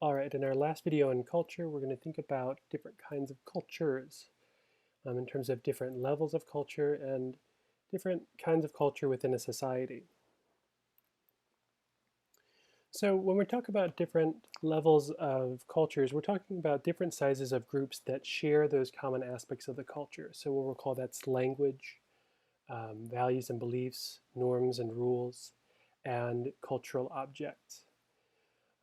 All right, in our last video on culture, we're going to think about different kinds of cultures in terms of different levels of culture and different kinds of culture within a society. So when we talk about different levels of cultures, we're talking about different sizes of groups that share those common aspects of the culture. So what we'll call that's language, values and beliefs, norms and rules, and cultural objects.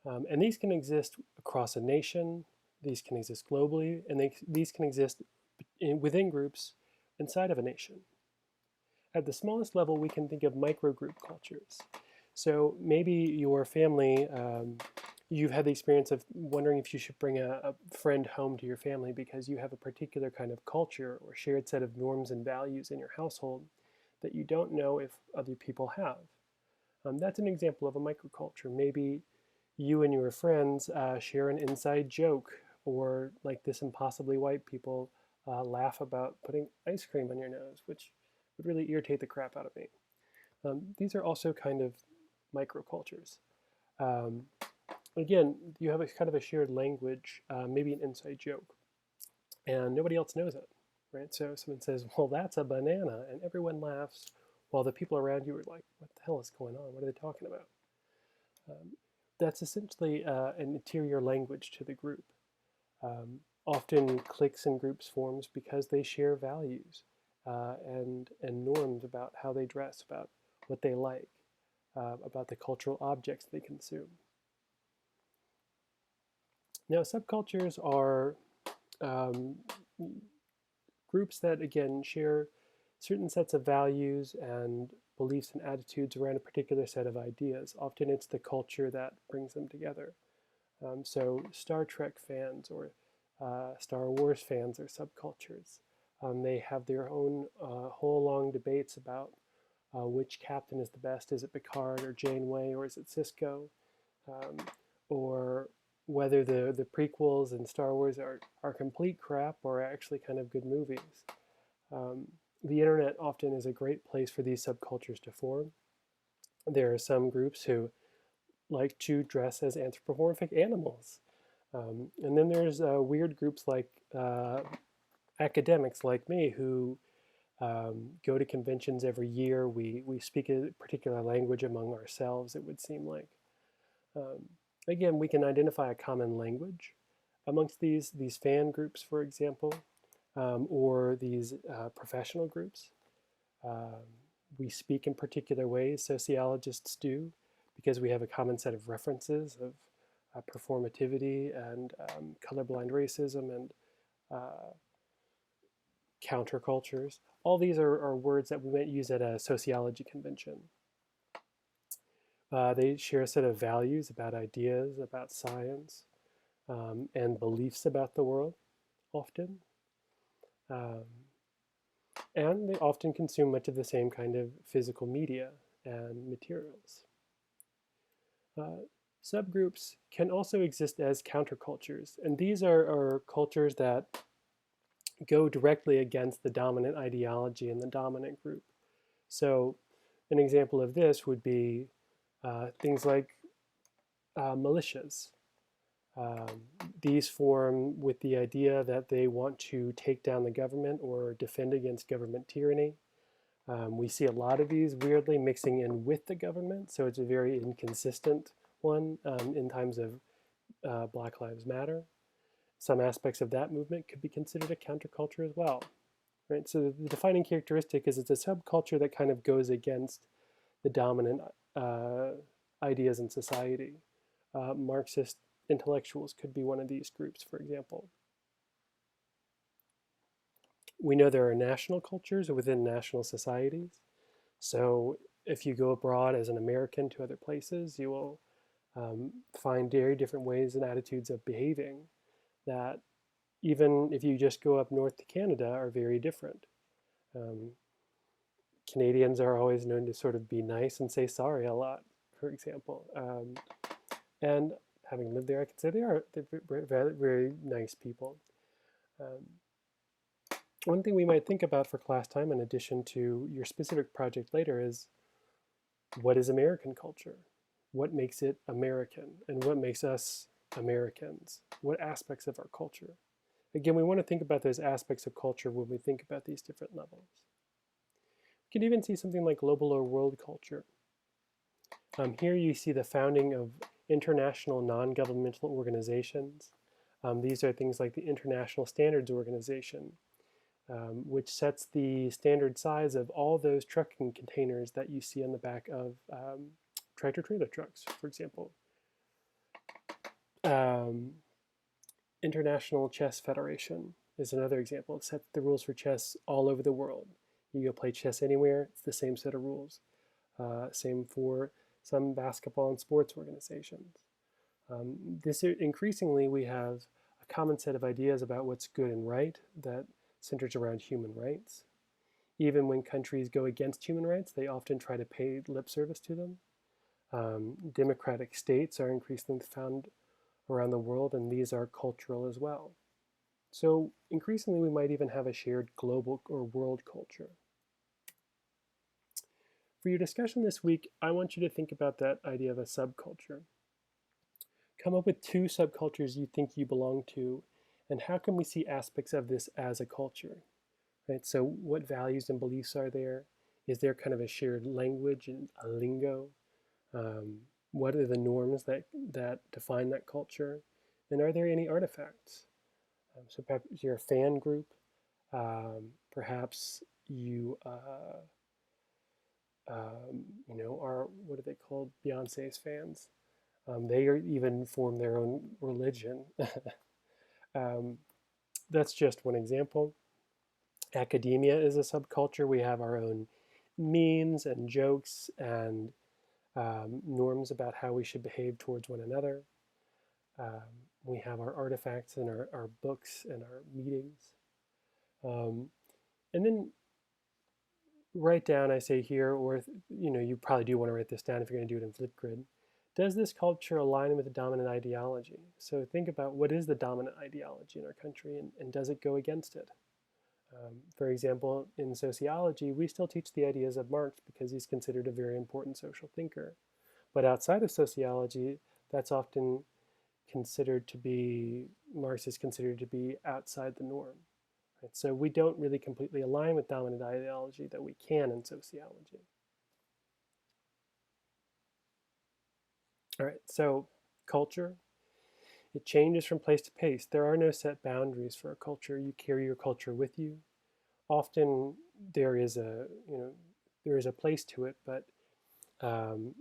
And these can exist across a nation, these can exist globally, and these can exist within groups inside of a nation. At the smallest level, we can think of microgroup cultures. So maybe your family, you've had the experience of wondering if you should bring a friend home to your family because you have a particular kind of culture or shared set of norms and values in your household that you don't know if other people have. That's an example of a microculture. Maybe you and your friends share an inside joke, or like this impossibly white people laugh about putting ice cream on your nose, which would really irritate the crap out of me. These are also kind of microcultures. Um, again, you have a kind of a shared language, maybe an inside joke, and nobody else knows it, right? So someone says, well, that's a banana, and everyone laughs while the people around you are like, what the hell is going on? What are they talking about? Um, that's essentially an interior language to the group. Often cliques and groups forms because they share values and norms about how they dress, about what they like, about the cultural objects they consume. Now, subcultures are um, groups that, again, share certain sets of values and beliefs and attitudes around a particular set of ideas. Often it's the culture that brings them together. So Star Trek fans or Star Wars fans are subcultures. They have their own whole long debates about which captain is the best. Is it Picard or Janeway, or is it Cisco? Um, or whether the prequels in Star Wars are complete crap or actually kind of good movies. Um, the internet often is a great place for these subcultures to form. There are some groups who like to dress as anthropomorphic animals. And then there's weird groups like academics like me who go to conventions every year. We speak a particular language among ourselves, it would seem like. Um, again, we can identify a common language amongst these fan groups, for example, or these professional groups. Um, we speak in particular ways, sociologists do, because we have a common set of references of performativity and colorblind racism and uh, countercultures. All these are words that we might use at a sociology convention. They share a set of values about ideas, about science, and beliefs about the world, often. Um, and they often consume much of the same kind of physical media and materials. Uh, subgroups can also exist as countercultures, and these are cultures that go directly against the dominant ideology in the dominant group. So an example of this would be things like militias. Um, these form with the idea that they want to take down the government or defend against government tyranny. We see a lot of these weirdly mixing in with the government, so it's a very inconsistent one in times of Black Lives Matter. Some aspects of that movement could be considered a counterculture as well. Right? So the defining characteristic is it's a subculture that kind of goes against the dominant ideas in society. Marxist intellectuals could be one of these groups, for example. We know there are national cultures within national societies. So if you go abroad as an American to other places, you will find very different ways and attitudes of behaving that even if you just go up north to Canada are very different. Um, Canadians are always known to sort of be nice and say sorry a lot, for example. And having lived there, I can say they're very, very nice people. Um, one thing we might think about for class time, in addition to your specific project later, is what is American culture? What makes it American? And what makes us Americans? What aspects of our culture? Again, we want to think about those aspects of culture when we think about these different levels. We can even see something like global or world culture. Here you see the founding of international non-governmental organizations. These are things like the International Standards Organization, which sets the standard size of all those trucking containers that you see on the back of tractor-trailer trucks, for example. International Chess Federation is another example. It sets the rules for chess all over the world. You go play chess anywhere, it's the same set of rules. Same for some basketball and sports organizations. Increasingly, we have a common set of ideas about what's good and right that centers around human rights. Even when countries go against human rights, they often try to pay lip service to them. Democratic states are increasingly found around the world, and these are cultural as well. So increasingly, we might even have a shared global or world culture. For your discussion this week, I want you to think about that idea of a subculture. Come up with 2 subcultures you think you belong to, and how can we see aspects of this as a culture? Right? So what values and beliefs are there? Is there kind of a shared language and a lingo? What are the norms that define that culture? And are there any artifacts? So perhaps you're a fan group. Perhaps you, are, what are they called? Beyonce's fans. They even form their own religion. That's just one example. Academia is a subculture. We have our own memes and jokes and norms about how we should behave towards one another. We have our artifacts and our books and our meetings. And then write down, I say here, or you probably do want to write this down if you're going to do it in Flipgrid. Does this culture align with the dominant ideology? So think about what is the dominant ideology in our country, and does it go against it? For example, in sociology, we still teach the ideas of Marx because he's considered a very important social thinker. But outside of sociology, that's often considered to be, Marx is considered to be outside the norm. Right? So we don't really completely align with dominant ideology that we can in sociology. All right, so culture, it changes from place to place. There are no set boundaries for a culture. You carry your culture with you. Often there is a place to it, but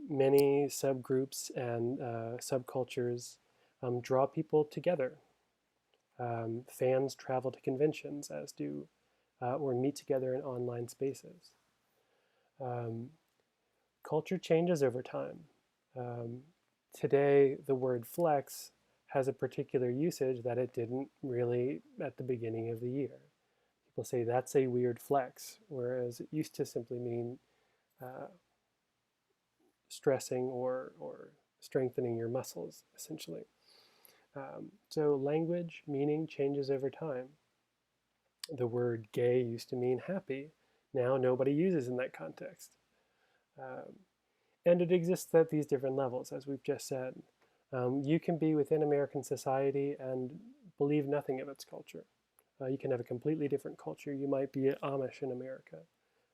many subgroups and subcultures draw people together. Fans travel to conventions, as do, or meet together in online spaces. Culture changes over time. Today, the word flex has a particular usage that it didn't really at the beginning of the year. People say that's a weird flex, whereas it used to simply mean stressing or strengthening your muscles, essentially. So language, meaning changes over time. The word gay used to mean happy. Now nobody uses in that context. And it exists at these different levels, as we've just said. You can be within American society and believe nothing of its culture. You can have a completely different culture. You might be Amish in America.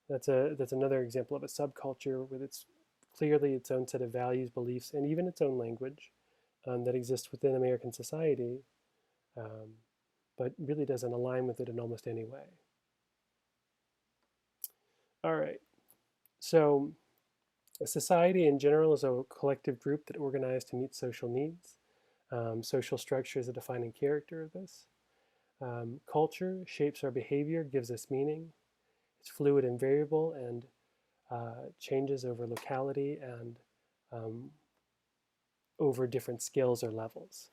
That's another example of a subculture with clearly its own set of values, beliefs, and even its own language that exists within American society, but really doesn't align with it in almost any way. All right, so a society in general is a collective group that organized to meet social needs. Social structure is a defining character of this. Culture shapes our behavior, gives us meaning. It's fluid and variable and changes over locality and over different skills or levels.